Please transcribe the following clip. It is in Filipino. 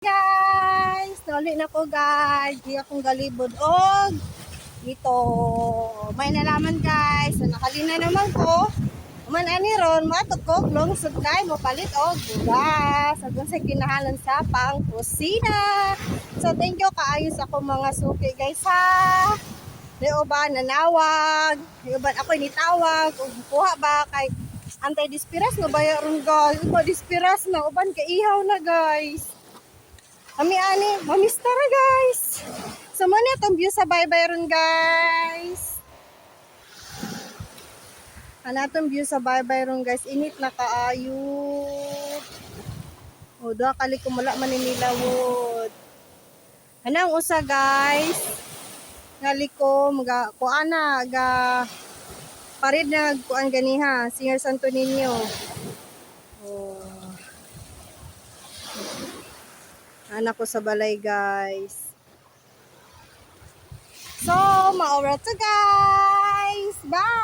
Guys, nauli na ko guys. Di akong galibod og dito. May nalaman guys. So, nakalina naman ko. Man ani ron, matok ko lungsod kay mo palit og bugas. Agon sa kinahalan sa pang kusina. So thank you kaayo sa akong mga suki guys ha. Leo ba nanawag? Leo ba ako nitawag? Ug kuha ba kay anti-dispiras na bayaron guys. Uba dispiras na uban kay ihaw na guys. Kami ani, mamistara guys. So mo na itong view sa baybay ron guys. Anatong view sa baybay ron guys. Init na kaayo. O doa kali kumula man ni Milawod. Anang usa guys. Ngaliko mga kuana ga parid na kuan ganiha. Singer Santo Niño. Oh. Anak ko sa balay guys. So, maura to guys. Bye!